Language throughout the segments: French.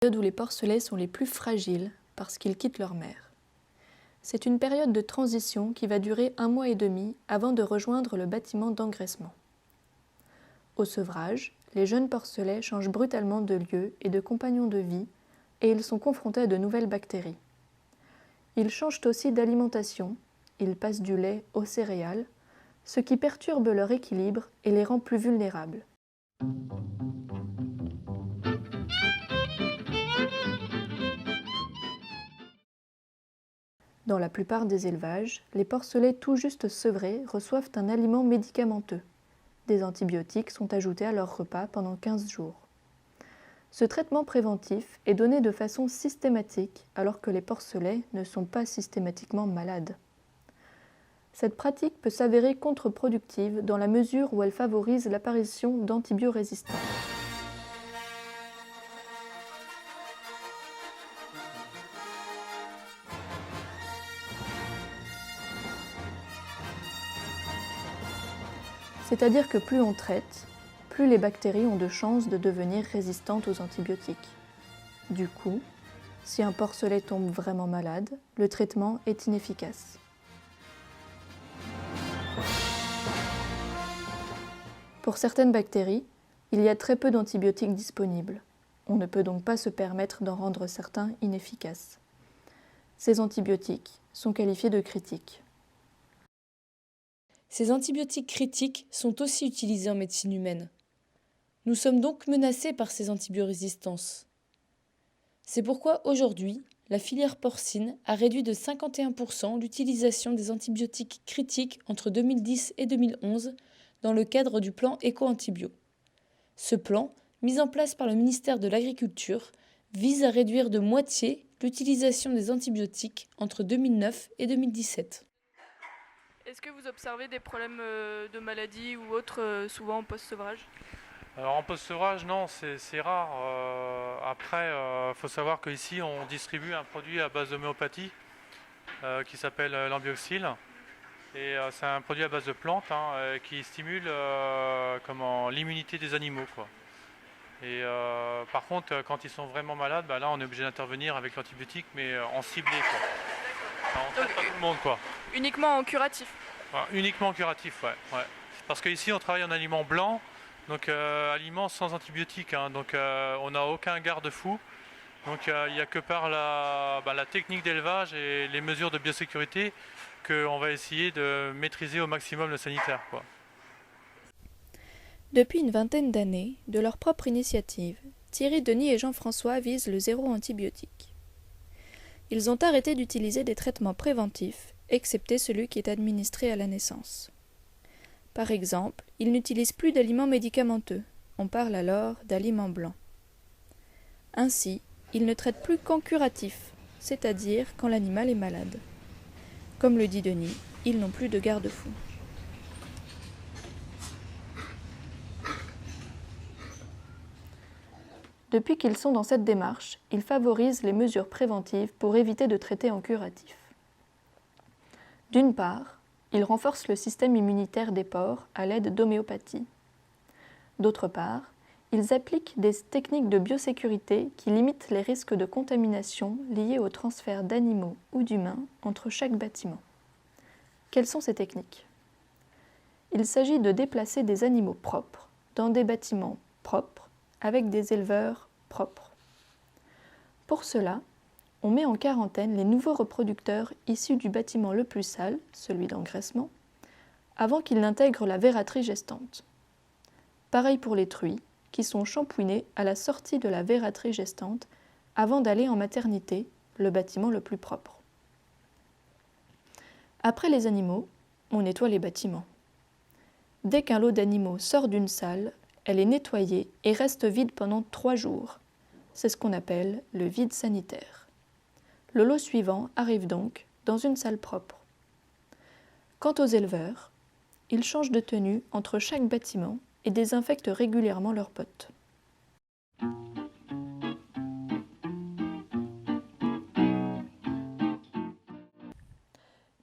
Période où les porcelets sont les plus fragiles parce qu'ils quittent leur mère. C'est une période de transition qui va durer 1 mois et demi avant de rejoindre le bâtiment d'engraissement. Au sevrage, les jeunes porcelets changent brutalement de lieu et de compagnon de vie et ils sont confrontés à de nouvelles bactéries. Ils changent aussi d'alimentation, ils passent du lait aux céréales, ce qui perturbe leur équilibre et les rend plus vulnérables. Dans la plupart des élevages, les porcelets tout juste sevrés reçoivent un aliment médicamenteux. Des antibiotiques sont ajoutés à leur repas pendant 15 jours. Ce traitement préventif est donné de façon systématique alors que les porcelets ne sont pas systématiquement malades. Cette pratique peut s'avérer contre-productive dans la mesure où elle favorise l'apparition d'antibiorésistance. C'est-à-dire que plus on traite, plus les bactéries ont de chances de devenir résistantes aux antibiotiques. Du coup, si un porcelet tombe vraiment malade, le traitement est inefficace. Pour certaines bactéries, il y a très peu d'antibiotiques disponibles. On ne peut donc pas se permettre d'en rendre certains inefficaces. Ces antibiotiques sont qualifiés de critiques. Ces antibiotiques critiques sont aussi utilisés en médecine humaine. Nous sommes donc menacés par ces antibiorésistances. C'est pourquoi aujourd'hui, la filière porcine a réduit de 51% l'utilisation des antibiotiques critiques entre 2010 et 2011 dans le cadre du plan Éco-Antibio. Ce plan, mis en place par le ministère de l'Agriculture, vise à réduire de moitié l'utilisation des antibiotiques entre 2009 et 2017. Est-ce que vous observez des problèmes de maladies ou autres souvent en post-sevrage ? Alors en post-sevrage, non, c'est rare. Après, faut savoir qu'ici, on distribue un produit à base d'homéopathie qui s'appelle l'Ambioxyl. Et c'est un produit à base de plantes qui stimule l'immunité des animaux, quoi. Et par contre, quand ils sont vraiment malades, là, on est obligé d'intervenir avec l'antibiotique, mais en ciblé, quoi. Enfin, on traite pas tout le monde, quoi. Uniquement en curatif ? Enfin, uniquement en curatif, ouais. Parce qu'ici, on travaille en aliments blancs. Donc aliments sans antibiotiques, donc on n'a aucun garde-fou. Donc il n'y a que par la technique d'élevage et les mesures de biosécurité qu'on va essayer de maîtriser au maximum le sanitaire, quoi. Depuis une vingtaine d'années, de leur propre initiative, Thierry Denis et Jean-François visent le zéro antibiotique. Ils ont arrêté d'utiliser des traitements préventifs, excepté celui qui est administré à la naissance. Par exemple, ils n'utilisent plus d'aliments médicamenteux, on parle alors d'aliments blancs. Ainsi, ils ne traitent plus qu'en curatif, c'est-à-dire quand l'animal est malade. Comme le dit Denis, ils n'ont plus de garde-fou. Depuis qu'ils sont dans cette démarche, ils favorisent les mesures préventives pour éviter de traiter en curatif. D'une part, ils renforcent le système immunitaire des porcs à l'aide d'homéopathie. D'autre part, ils appliquent des techniques de biosécurité qui limitent les risques de contamination liés au transfert d'animaux ou d'humains entre chaque bâtiment. Quelles sont ces techniques ? Il s'agit de déplacer des animaux propres dans des bâtiments propres avec des éleveurs propres. Pour cela, on met en quarantaine les nouveaux reproducteurs issus du bâtiment le plus sale, celui d'engraissement, avant qu'ils n'intègrent la verraterie gestante. Pareil pour les truies, qui sont shampouinées à la sortie de la verraterie gestante avant d'aller en maternité, le bâtiment le plus propre. Après les animaux, on nettoie les bâtiments. Dès qu'un lot d'animaux sort d'une salle, elle est nettoyée et reste vide pendant 3 jours. C'est ce qu'on appelle le vide sanitaire. Le lot suivant arrive donc dans une salle propre. Quant aux éleveurs, ils changent de tenue entre chaque bâtiment et désinfectent régulièrement leurs pottes.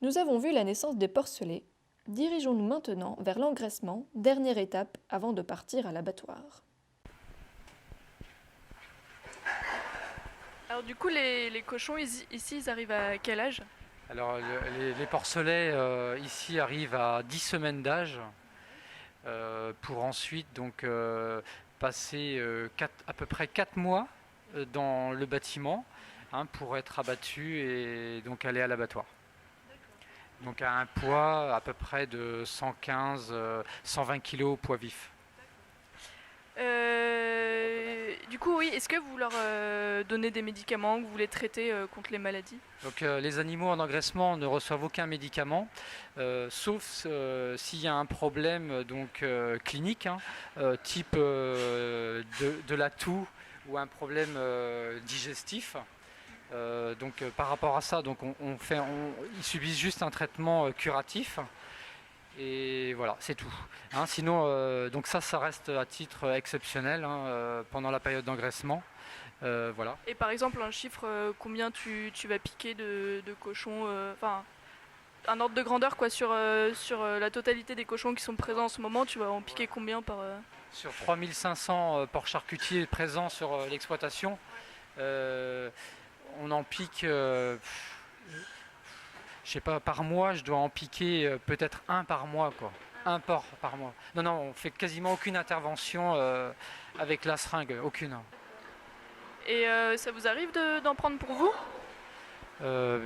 Nous avons vu la naissance des porcelets. Dirigeons-nous maintenant vers l'engraissement, dernière étape avant de partir à l'abattoir. Alors du coup, les cochons ici, ils arrivent à quel âge? Alors les porcelets ici arrivent à 10 semaines d'âge pour ensuite donc passer à peu près 4 mois dans le bâtiment pour être abattus et donc aller à l'abattoir. Donc à un poids à peu près de 115-120 kg au poids vif. Du coup, oui, est-ce que vous leur donnez des médicaments, que vous les traitez contre les maladies? Donc les animaux en engraissement ne reçoivent aucun médicament, sauf s'il y a un problème donc, clinique, type de la toux ou un problème digestif. Donc par rapport à ça, donc ils subissent juste un traitement curatif. Et voilà, c'est tout. Sinon, donc ça reste à titre exceptionnel pendant la période d'engraissement. Voilà. Et par exemple, un chiffre, combien tu vas piquer de cochons, enfin, un ordre de grandeur quoi, sur la totalité des cochons qui sont présents en ce moment, tu vas en piquer combien par... Sur 3500 porcs charcutiers présents sur l'exploitation, on en pique... je sais pas, par mois, je dois en piquer peut-être un par mois, quoi. Un porc par mois. Non, on fait quasiment aucune intervention avec la seringue, aucune. Et ça vous arrive d'en prendre pour vous?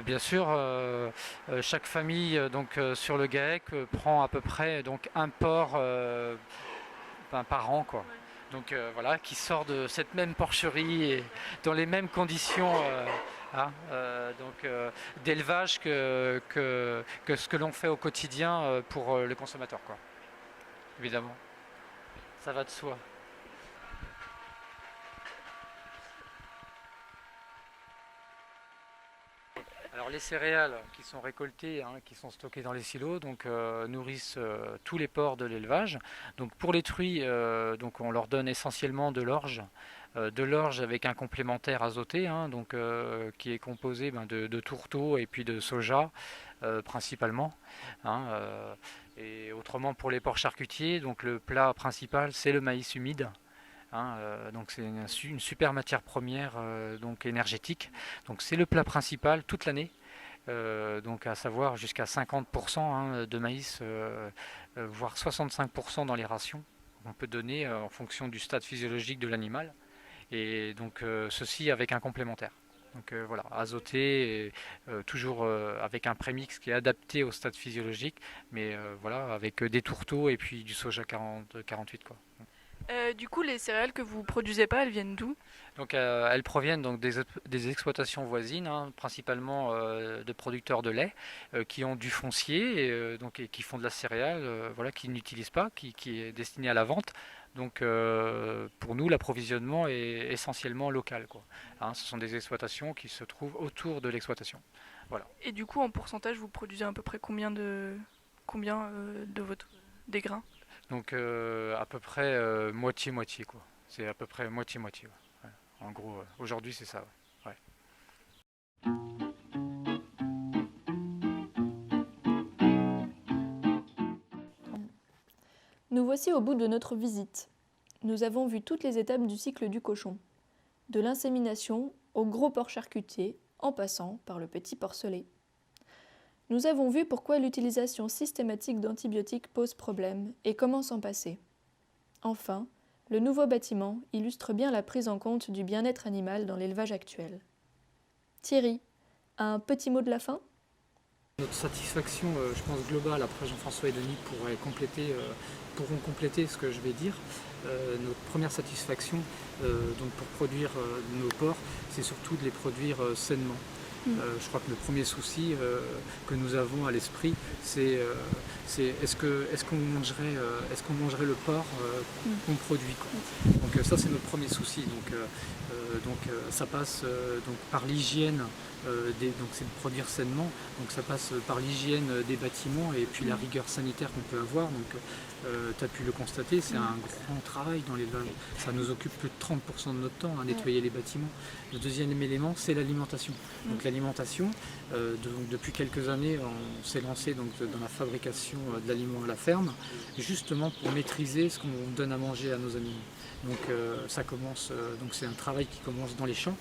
Bien sûr, chaque famille donc, sur le GAEC prend à peu près donc, un porc par an, quoi. Donc voilà, qui sort de cette même porcherie et dans les mêmes conditions d'élevage que ce que l'on fait au quotidien pour le consommateur, quoi. Évidemment, ça va de soi. Alors les céréales qui sont récoltées, qui sont stockées dans les silos, donc nourrissent tous les porcs de l'élevage. Donc pour les truies, donc on leur donne essentiellement de l'orge avec un complémentaire azoté, qui est composé de tourteaux et puis de soja principalement. Et autrement pour les porcs charcutiers, donc le plat principal c'est le maïs humide. Donc c'est une super matière première donc énergétique. Donc c'est le plat principal toute l'année. Donc à savoir jusqu'à 50% de maïs, voire 65% dans les rations. On peut donner en fonction du stade physiologique de l'animal. Et donc ceci avec un complémentaire. Donc voilà, azoté, et, toujours avec un prémix qui est adapté au stade physiologique, mais voilà, avec des tourteaux et puis du soja 48 quoi. Du coup, les céréales que vous produisez pas, elles viennent d'où? Donc elles proviennent donc des exploitations voisines, principalement de producteurs de lait qui ont du foncier et qui font de la céréale, voilà, qui n'utilisent pas, qui est destiné à la vente. Donc pour nous, l'approvisionnement est essentiellement local, quoi. Ce sont des exploitations qui se trouvent autour de l'exploitation. Voilà. Et du coup, en pourcentage, vous produisez à peu près combien de des grains? Donc à peu près moitié-moitié, quoi. C'est à peu près moitié-moitié. Ouais. En gros, aujourd'hui c'est ça. Ouais. Nous voici au bout de notre visite. Nous avons vu toutes les étapes du cycle du cochon, de l'insémination au gros porc charcutier, en passant par le petit porcelet. Nous avons vu pourquoi l'utilisation systématique d'antibiotiques pose problème et comment s'en passer. Enfin, le nouveau bâtiment illustre bien la prise en compte du bien-être animal dans l'élevage actuel. Thierry, un petit mot de la fin ? Notre satisfaction, je pense, globale, après Jean-François et Denis pourront compléter ce que je vais dire. Notre première satisfaction donc pour produire nos porcs, c'est surtout de les produire sainement. Je crois que le premier souci que nous avons à l'esprit, c'est est-ce qu'on mangerait le porc qu'on produit, quoi. Donc ça c'est notre premier souci. Donc ça passe donc par l'hygiène, donc c'est de produire sainement. Donc ça passe par l'hygiène des bâtiments et puis la rigueur sanitaire qu'on peut avoir. Donc tu as pu le constater, c'est un grand travail dans l'élevage. Ça nous occupe plus de 30% de notre temps à nettoyer les bâtiments. Le deuxième élément, c'est l'alimentation. Donc l'alimentation, depuis quelques années, on s'est lancé donc, dans la fabrication de l'aliment à la ferme, justement pour maîtriser ce qu'on donne à manger à nos animaux. Donc ça commence, donc c'est un travail qui commence dans les champs.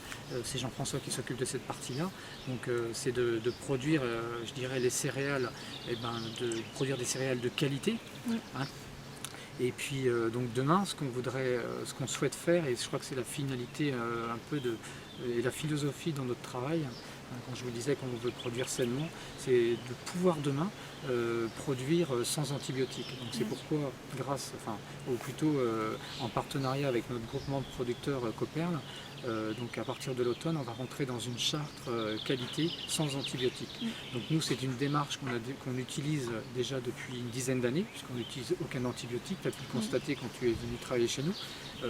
C'est Jean-François qui s'occupe de cette partie-là. Donc c'est de produire, je dirais, les céréales, de produire des céréales de qualité. Hein. Et puis donc demain, ce qu'on souhaite faire, et je crois que c'est la finalité un peu et la philosophie dans notre travail. Quand je vous disais qu'on veut produire sainement, c'est de pouvoir demain produire sans antibiotiques. Donc c'est pourquoi, ou plutôt en partenariat avec notre groupement de producteurs Coperle, donc à partir de l'automne, on va rentrer dans une charte qualité sans antibiotiques. Donc nous, c'est une démarche qu'on utilise déjà depuis une dizaine d'années, puisqu'on n'utilise aucun antibiotique. Tu as pu le constater quand tu es venu travailler chez nous.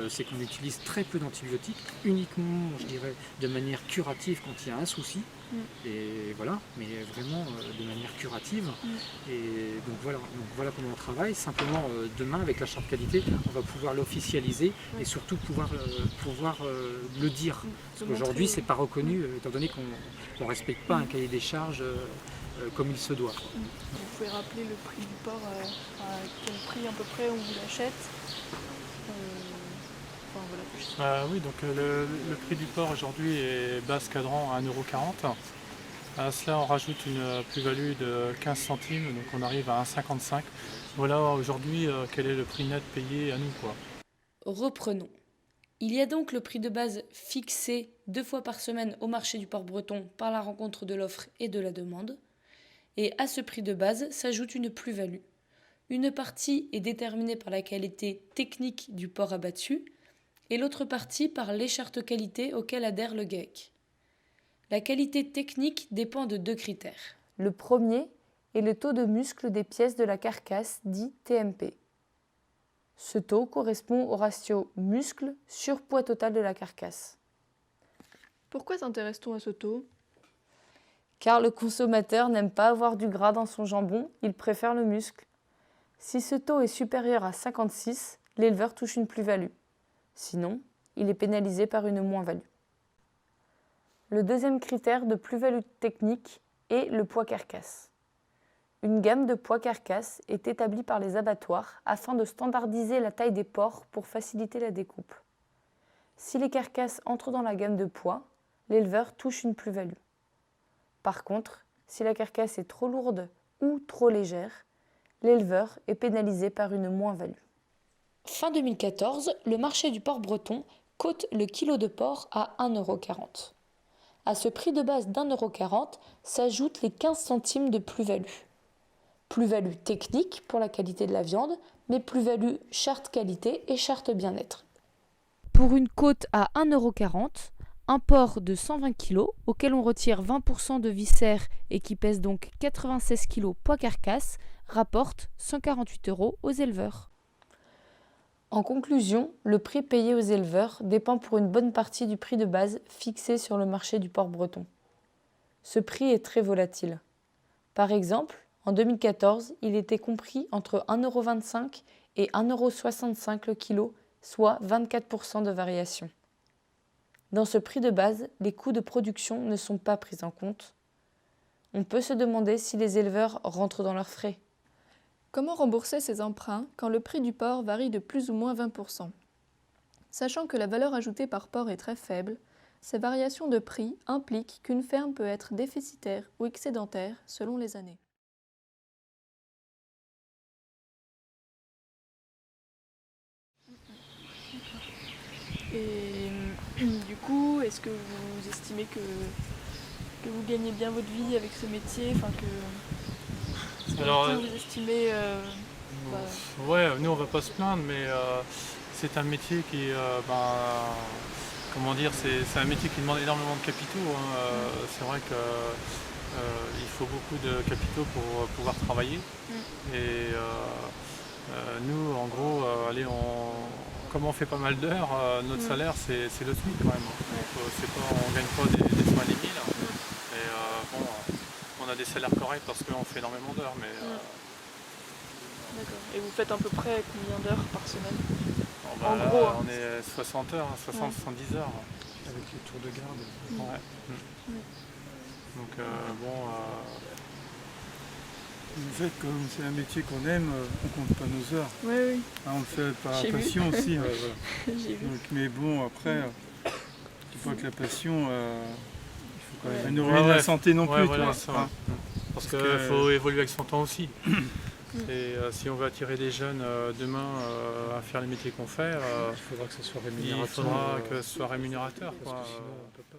C'est qu'on utilise très peu d'antibiotiques, uniquement, je dirais, de manière curative quand il y a un souci. Et voilà, mais vraiment de manière curative. Et donc voilà comment on travaille. Simplement demain avec la charte qualité, on va pouvoir l'officialiser et surtout pouvoir le dire. Parce qu'aujourd'hui c'est pas reconnu étant donné qu'on ne respecte pas un cahier des charges comme il se doit. Vous pouvez rappeler le prix du porc, à quel prix à peu près on vous l'achète Oui, donc le prix du porc aujourd'hui est base cadran à 1,40 €. À cela, on rajoute une plus-value de 15 centimes, donc on arrive à 1,55 €. Voilà aujourd'hui quel est le prix net payé à nous, quoi. Reprenons. Il y a donc le prix de base fixé 2 fois par semaine au marché du porc breton par la rencontre de l'offre et de la demande. Et à ce prix de base s'ajoute une plus-value. Une partie est déterminée par la qualité technique du porc abattu et l'autre partie par l'écharte qualité auquel adhère le GAEC. La qualité technique dépend de 2 critères. Le premier est le taux de muscle des pièces de la carcasse, dit TMP. Ce taux correspond au ratio muscle sur poids total de la carcasse. Pourquoi s'intéresse-t-on à ce taux ? Car le consommateur n'aime pas avoir du gras dans son jambon, il préfère le muscle. Si ce taux est supérieur à 56, l'éleveur touche une plus-value. Sinon, il est pénalisé par une moins-value. Le deuxième critère de plus-value technique est le poids carcasse. Une gamme de poids carcasse est établie par les abattoirs afin de standardiser la taille des porcs pour faciliter la découpe. Si les carcasses entrent dans la gamme de poids, l'éleveur touche une plus-value. Par contre, si la carcasse est trop lourde ou trop légère, l'éleveur est pénalisé par une moins-value. Fin 2014, le marché du porc breton cote le kilo de porc à 1,40 €. À ce prix de base d'1,40 € s'ajoutent les 15 centimes de plus-value. Plus-value technique pour la qualité de la viande, mais plus-value charte qualité et charte bien-être. Pour une côte à 1,40 €, un porc de 120 kg, auquel on retire 20% de viscères et qui pèse donc 96 kg poids carcasse, rapporte 148 € aux éleveurs. En conclusion, le prix payé aux éleveurs dépend pour une bonne partie du prix de base fixé sur le marché du porc breton. Ce prix est très volatile. Par exemple, en 2014, il était compris entre 1,25 € et 1,65 € le kilo, soit 24% de variation. Dans ce prix de base, les coûts de production ne sont pas pris en compte. On peut se demander si les éleveurs rentrent dans leurs frais. Comment rembourser ces emprunts quand le prix du porc varie de plus ou moins 20 %? Sachant que la valeur ajoutée par porc est très faible, ces variations de prix impliquent qu'une ferme peut être déficitaire ou excédentaire selon les années. Et du coup, est-ce que vous estimez que vous gagnez bien votre vie avec ce métier, Alors, vous estimez ouais, nous on va pas se plaindre, mais c'est un métier qui, comment dire, c'est un métier qui demande énormément de capitaux. C'est vrai qu'il faut beaucoup de capitaux pour pouvoir travailler. Et nous, en gros, comme on fait pas mal d'heures, notre salaire c'est le SMIC quand même. Donc, on ne gagne pas des 100 000. Et on a des salaires corrects parce qu'on fait énormément d'heures. Mais D'accord. Et vous faites à peu près combien d'heures par semaine? En En gros, hein. on est 60 heures, 60-70 heures. Avec les tours de garde. Ouais. Donc bon, En fait, comme c'est un métier qu'on aime, on compte pas nos heures. Oui, oui, Hein, on le fait par J'ai vu. passion aussi. Hein. j'ai vu. Donc, mais bon, après, tu vois que la passion, il faut quand même Ouais. nourrir la santé non plus. voilà, toi, ça, hein. parce Parce qu'il que- faut évoluer avec son temps aussi. Et si on veut attirer des jeunes demain à faire les métiers qu'on fait, Il faudra que ce soit il rémunérateur. faudra que ce soit rémunérateur. Parce Quoi. que sinon, on peut pas.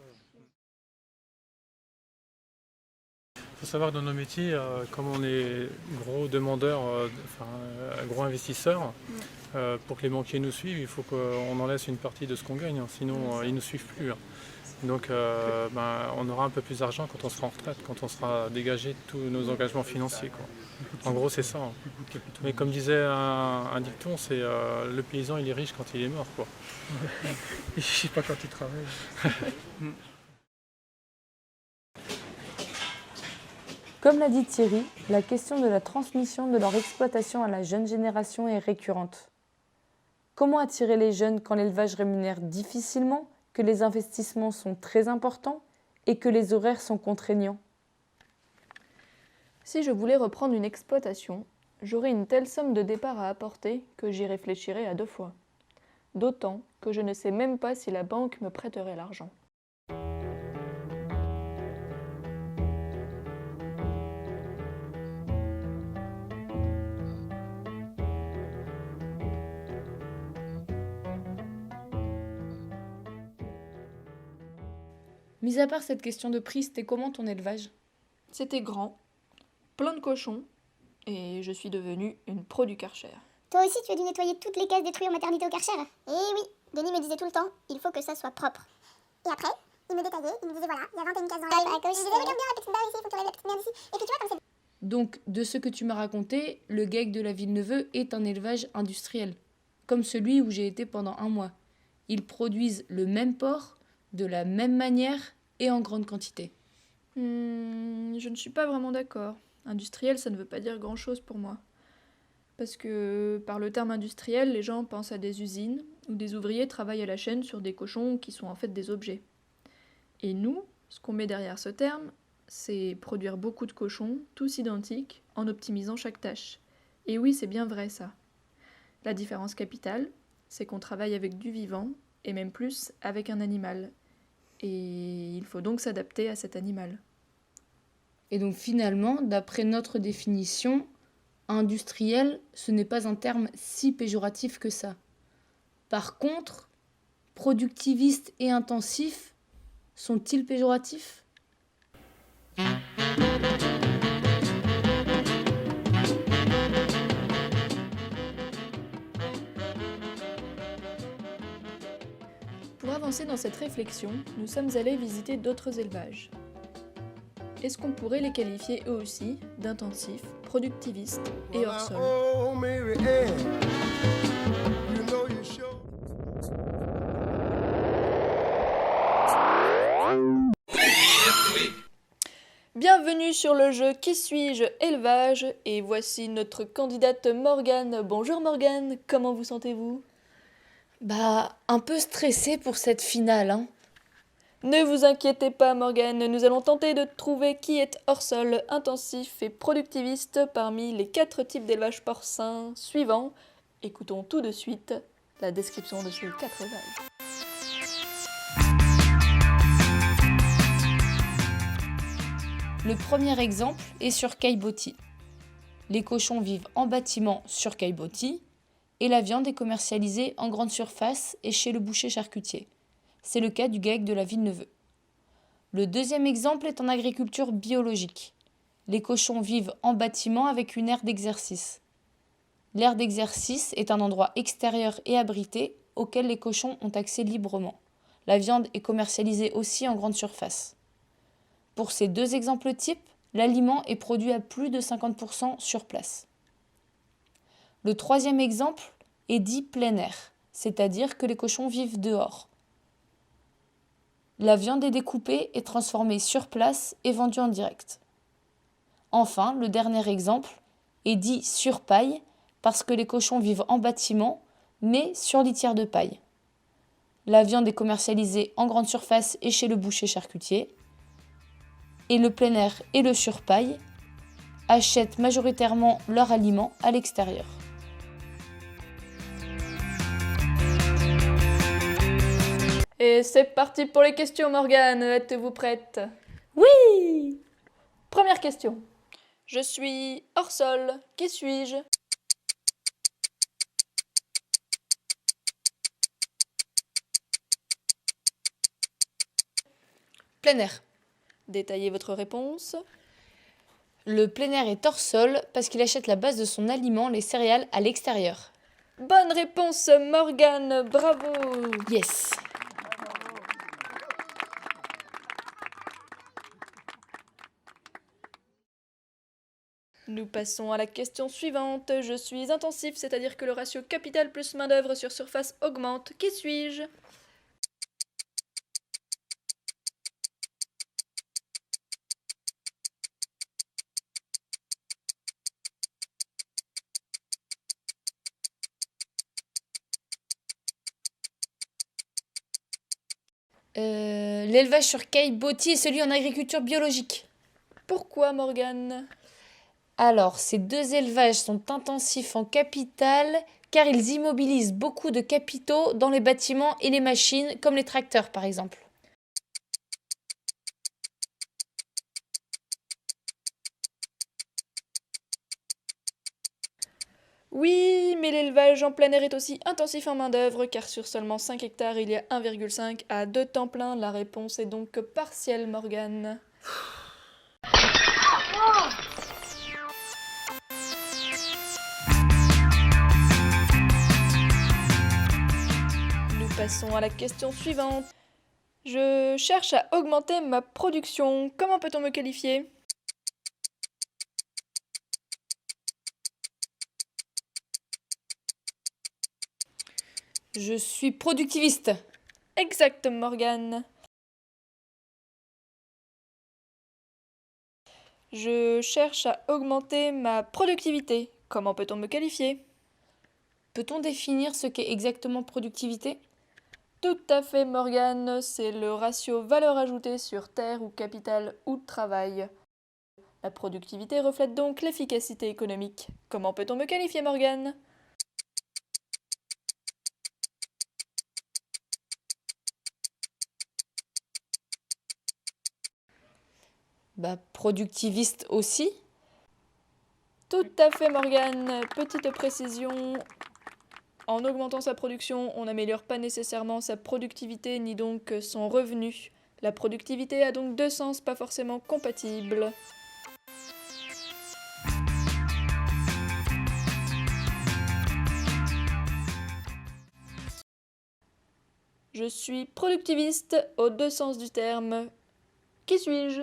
Il faut savoir que dans nos métiers, comme on est gros demandeurs, gros investisseurs, pour que les banquiers nous suivent, il faut qu'on en laisse une partie de ce qu'on gagne, hein, sinon ils ne nous suivent plus. Hein. Donc on aura un peu plus d'argent quand on sera en retraite, quand on sera dégagé de tous nos engagements financiers. Quoi. En gros, c'est ça. Hein. Mais comme disait un dicton, c'est le paysan il est riche quand il est mort. Quoi. Je sais pas quand il travaille. Comme l'a dit Thierry, la question de la transmission de leur exploitation à la jeune génération est récurrente. Comment attirer les jeunes quand l'élevage rémunère difficilement, que les investissements sont très importants et que les horaires sont contraignants? Si je voulais reprendre une exploitation, j'aurais une telle somme de départ à apporter que j'y réfléchirais à 2 fois. D'autant que je ne sais même pas si la banque me prêterait l'argent. Mis à part cette question de prix, c'était comment ton élevage? C'était grand, plein de cochons, et je suis devenue une pro du Karcher. Toi aussi, tu as dû nettoyer toutes les caisses détruites en maternité au Karcher? Eh oui, Denis me disait tout le temps, il faut que ça soit propre. Et après, il me détaillait, il me disait voilà, il y a 21 cases dans la gauche. Il me disait regarde bien la petite barre ici, il faut que tu regardes la petite merde ici. Et puis tu vois comme c'est... Donc, de ce que tu m'as raconté, le GEC de la Villeneuve est un élevage industriel, comme celui où j'ai été pendant 1 mois. Ils produisent le même porc, de la même manière et en grande quantité. Je ne suis pas vraiment d'accord. Industriel, ça ne veut pas dire grand-chose pour moi. Parce que par le terme industriel, les gens pensent à des usines où des ouvriers travaillent à la chaîne sur des cochons qui sont en fait des objets. Et nous, ce qu'on met derrière ce terme, c'est produire beaucoup de cochons, tous identiques, en optimisant chaque tâche. Et oui, c'est bien vrai ça. La différence capitale, c'est qu'on travaille avec du vivant, et même plus avec un animal. Et il faut donc s'adapter à cet animal. Et donc finalement, d'après notre définition, industriel, ce n'est pas un terme si péjoratif que ça. Par contre, productiviste et intensif, sont-ils péjoratifs? Pour avancer dans cette réflexion, nous sommes allés visiter d'autres élevages. Est-ce qu'on pourrait les qualifier eux aussi d'intensifs, productivistes et hors sol? Oh, Mary Ann, you know you sure. Bienvenue sur le jeu Qui suis-je élevage et voici notre candidate Morgane. Bonjour Morgane, comment vous sentez-vous? Un peu stressée pour cette finale, hein. Ne vous inquiétez pas Morgane, nous allons tenter de trouver qui est hors sol, intensif et productiviste parmi les 4 types d'élevage porcin suivants. Écoutons tout de suite la description de ces 4 élevages. Le premier exemple est sur Caillebotis. Les cochons vivent en bâtiment sur Caillebotis et la viande est commercialisée en grande surface et chez le boucher charcutier. C'est le cas du GEC de la Villeneuve. Le deuxième exemple est en agriculture biologique. Les cochons vivent en bâtiment avec une aire d'exercice. L'aire d'exercice est un endroit extérieur et abrité auquel les cochons ont accès librement. La viande est commercialisée aussi en grande surface. Pour ces 2 exemples types, l'aliment est produit à plus de 50% sur place. Le troisième exemple est dit plein air, c'est-à-dire que les cochons vivent dehors. La viande est découpée et transformée sur place et vendue en direct. Enfin, le dernier exemple est dit sur paille, parce que les cochons vivent en bâtiment, mais sur litière de paille. La viande est commercialisée en grande surface et chez le boucher charcutier. Et le plein air et le surpaille achètent majoritairement leurs aliments à l'extérieur. Et c'est parti pour les questions, Morgane. Êtes-vous prête? Oui! Première question. Je suis hors sol. Qui suis-je? Plein air. Détaillez votre réponse. Le plein air est hors sol parce qu'il achète la base de son aliment, les céréales, à l'extérieur. Bonne réponse, Morgane. Bravo. Yes! Nous passons à la question suivante. Je suis intensif, c'est-à-dire que le ratio capital plus main-d'œuvre sur surface augmente. Qui suis-je? L'élevage sur caillebotis est celui en agriculture biologique. Pourquoi, Morgane? Alors, ces deux élevages sont intensifs en capital car ils immobilisent beaucoup de capitaux dans les bâtiments et les machines, comme les tracteurs par exemple. Oui, mais l'élevage en plein air est aussi intensif en main-d'œuvre, car sur seulement 5 hectares, il y a 1,5 à 2 temps plein. La réponse est donc partielle, Morgane. Nous passons à la question suivante. Je cherche à augmenter ma production. Comment peut-on me qualifier? Je suis productiviste. Exact, Morgane. Je cherche à augmenter ma productivité. Comment peut-on me qualifier? Peut-on définir ce qu'est exactement productivité? Tout à fait, Morgane. C'est le ratio valeur ajoutée sur terre ou capital ou travail. La productivité reflète donc l'efficacité économique. Comment peut-on me qualifier, Morgane? Productiviste aussi. Tout à fait, Morgane. Petite précision. En augmentant sa production, on n'améliore pas nécessairement sa productivité ni donc son revenu. La productivité a donc deux sens pas forcément compatibles. Je suis productiviste aux deux sens du terme. Qui suis-je?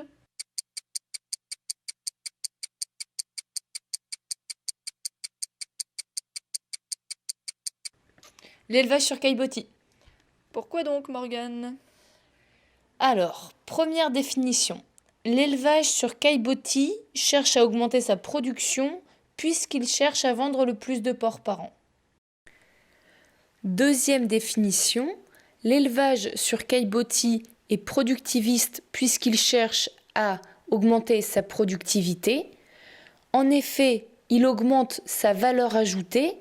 L'élevage sur caillebotis. Pourquoi donc, Morgane? Alors, première définition. L'élevage sur caillebotis cherche à augmenter sa production puisqu'il cherche à vendre le plus de porcs par an. Deuxième définition. L'élevage sur caillebotis est productiviste puisqu'il cherche à augmenter sa productivité. En effet, il augmente sa valeur ajoutée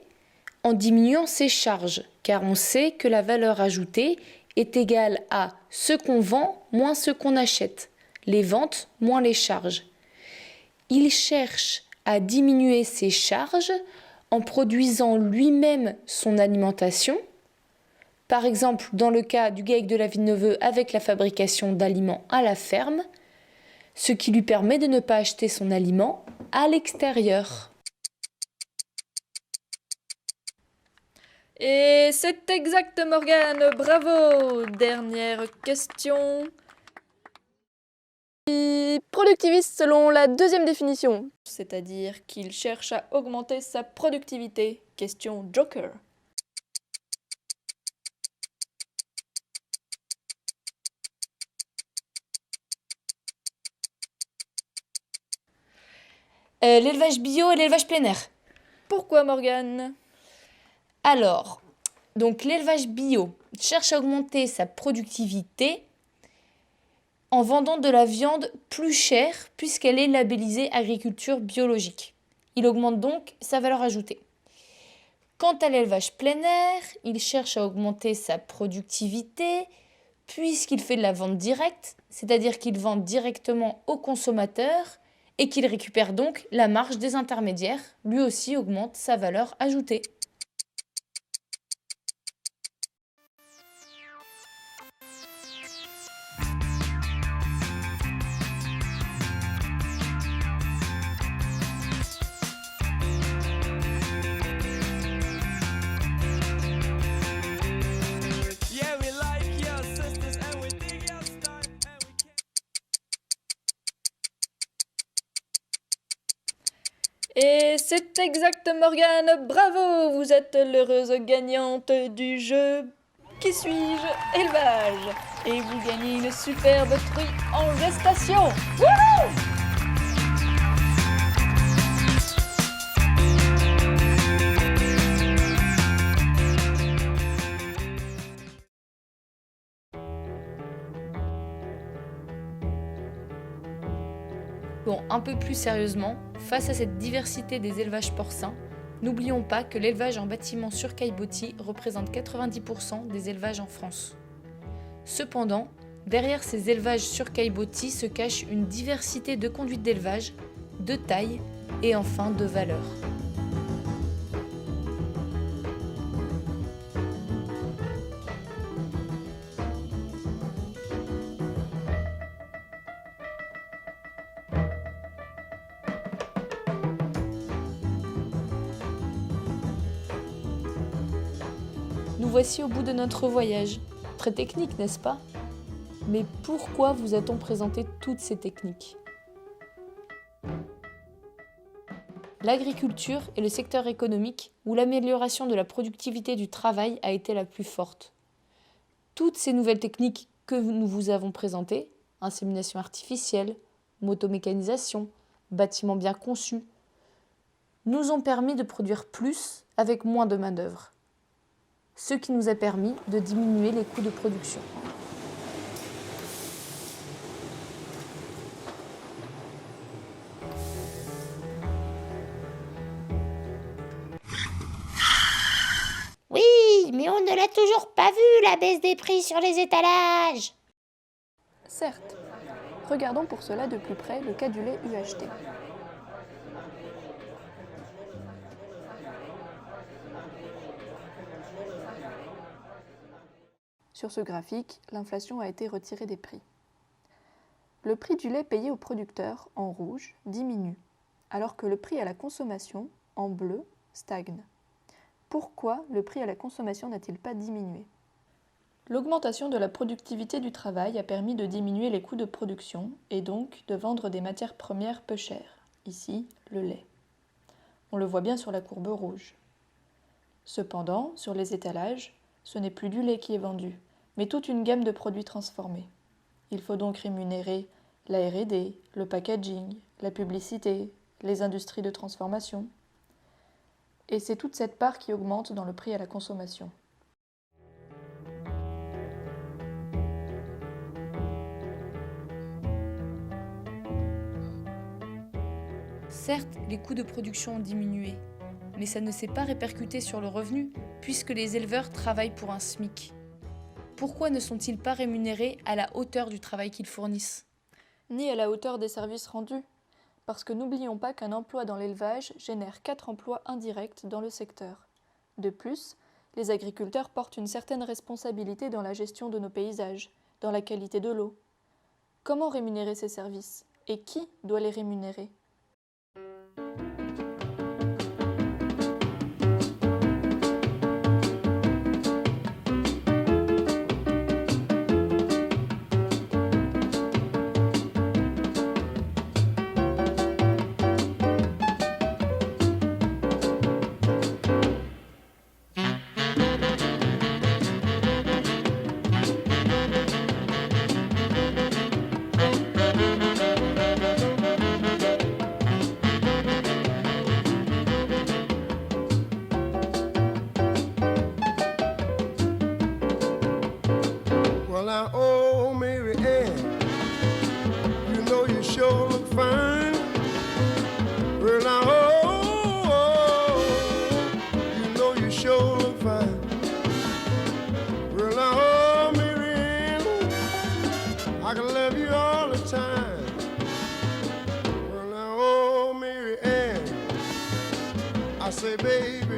en diminuant ses charges, car on sait que la valeur ajoutée est égale à ce qu'on vend moins ce qu'on achète, les ventes moins les charges. Il cherche à diminuer ses charges en produisant lui-même son alimentation, par exemple dans le cas du GAEC de la Villeneuve avec la fabrication d'aliments à la ferme, ce qui lui permet de ne pas acheter son aliment à l'extérieur. Et c'est exact, Morgane, bravo! Dernière question. Productiviste selon la deuxième définition, c'est-à-dire qu'il cherche à augmenter sa productivité. Question Joker. L'élevage bio et l'élevage plein air. Pourquoi, Morgane? Alors, donc l'élevage bio cherche à augmenter sa productivité en vendant de la viande plus chère puisqu'elle est labellisée agriculture biologique. Il augmente donc sa valeur ajoutée. Quant à l'élevage plein air, il cherche à augmenter sa productivité puisqu'il fait de la vente directe, c'est-à-dire qu'il vend directement aux consommateurs et qu'il récupère donc la marge des intermédiaires, lui aussi augmente sa valeur ajoutée. Et c'est exact, Morgane, bravo, vous êtes l'heureuse gagnante du jeu Qui suis-je? Élevage. Et vous gagnez une superbe truie en gestation. Wouhou! Bon, un peu plus sérieusement, face à cette diversité des élevages porcins, n'oublions pas que l'élevage en bâtiment sur caillebotis représente 90% des élevages en France. Cependant, derrière ces élevages sur caillebotis se cache une diversité de conduites d'élevage, de taille et enfin de valeur. Nous voici au bout de notre voyage. Très technique, n'est-ce pas? Mais pourquoi vous a-t-on présenté toutes ces techniques? L'agriculture est le secteur économique où l'amélioration de la productivité du travail a été la plus forte. Toutes ces nouvelles techniques que nous vous avons présentées, insémination artificielle, motomécanisation, bâtiments bien conçus, nous ont permis de produire plus avec moins de main-d'œuvre, ce qui nous a permis de diminuer les coûts de production. Oui, mais on ne l'a toujours pas vu, la baisse des prix sur les étalages. Certes. Regardons pour cela de plus près le cas du lait UHT. Sur ce graphique, l'inflation a été retirée des prix. Le prix du lait payé aux producteurs, en rouge, diminue, alors que le prix à la consommation, en bleu, stagne. Pourquoi le prix à la consommation n'a-t-il pas diminué? L'augmentation de la productivité du travail a permis de diminuer les coûts de production et donc de vendre des matières premières peu chères, ici le lait. On le voit bien sur la courbe rouge. Cependant, sur les étalages, ce n'est plus du lait qui est vendu, mais toute une gamme de produits transformés. Il faut donc rémunérer la R&D, le packaging, la publicité, les industries de transformation. Et c'est toute cette part qui augmente dans le prix à la consommation. Certes, les coûts de production ont diminué, mais ça ne s'est pas répercuté sur le revenu puisque les éleveurs travaillent pour un SMIC. Pourquoi ne sont-ils pas rémunérés à la hauteur du travail qu'ils fournissent? Ni à la hauteur des services rendus, parce que n'oublions pas qu'un emploi dans l'élevage génère 4 emplois indirects dans le secteur. De plus, les agriculteurs portent une certaine responsabilité dans la gestion de nos paysages, dans la qualité de l'eau. Comment rémunérer ces services? Et qui doit les rémunérer? say, baby,